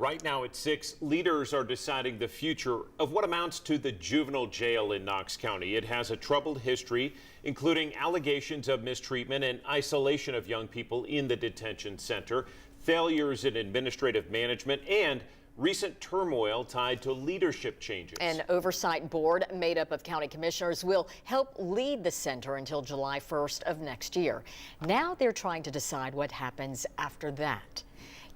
Right now at 6, leaders are deciding the future of what amounts to the juvenile jail in Knox County. It has a troubled history, including allegations of mistreatment and isolation of young people in the detention center, failures in administrative management, and recent turmoil tied to leadership changes. An oversight board made up of county commissioners will help lead the center until July 1st of next year. Now they're trying to decide what happens after that.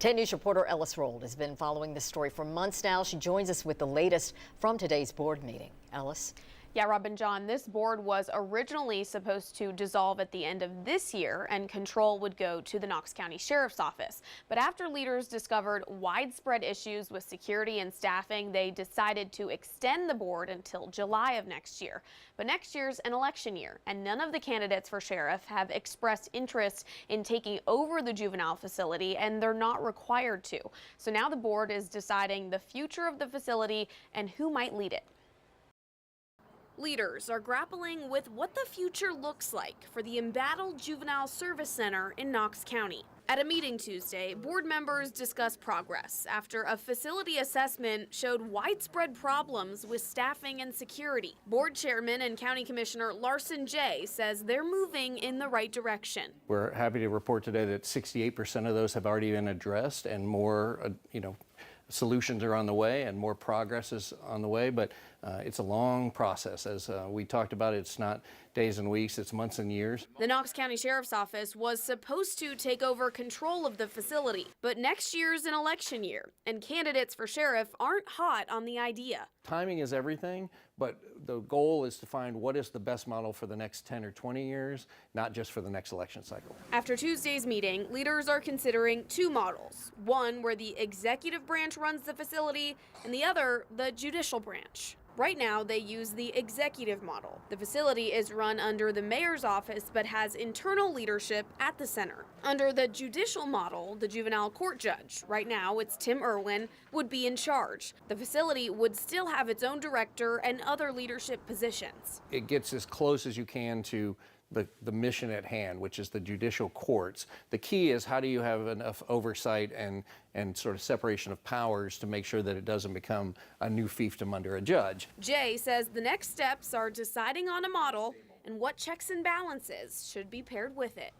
10 News reporter Ellis Rold has been following this story for months now. She joins us with the latest from today's board meeting. Ellis? Yeah, Rob and John, this board was originally supposed to dissolve at the end of this year and control would go to the Knox County Sheriff's Office. But after leaders discovered widespread issues with security and staffing, they decided to extend the board until July of next year. But next year's an election year, and none of the candidates for sheriff have expressed interest in taking over the juvenile facility, and they're not required to. So now the board is deciding the future of the facility and who might lead it. Leaders are grappling with what the future looks like for the embattled Juvenile Service Center in Knox County. At a meeting Tuesday, board members discussed progress after a facility assessment showed widespread problems with staffing and security. Board chairman and county commissioner Larson J. says they're moving in the right direction. We're happy to report today that 68% of those have already been addressed, and more, solutions are on the way and more progress is on the way, but it's a long process. As we talked about, it's not days and weeks, it's months and years. The Knox County Sheriff's Office was supposed to take over control of the facility, but next year's an election year, and candidates for sheriff aren't hot on the idea. Timing is everything, but the goal is to find what is the best model for the next 10 or 20 years, not just for the next election cycle. After Tuesday's meeting, leaders are considering two models. One where the executive branch runs the facility, and the other, the judicial branch. Right now, they use the executive model. The facility is run under the mayor's office, but has internal leadership at the center. Under the judicial model, the juvenile court judge, right now it's Tim Irwin, would be in charge. The facility would still have its own director and other leadership positions. It gets as close as you can to the mission at hand, which is the judicial courts. The key is, how do you have enough oversight and sort of separation of powers to make sure that it doesn't become a new fiefdom under a judge. Jay says the next steps are deciding on a model and what checks and balances should be paired with it.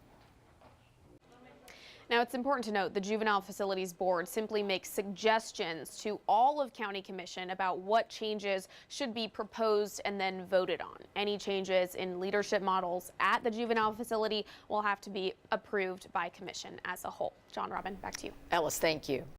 Now, it's important to note the Juvenile Facilities Board simply makes suggestions to all of County Commission about what changes should be proposed and then voted on. Any changes in leadership models at the juvenile facility will have to be approved by Commission as a whole. John, Robin, back to you. Ellis, thank you.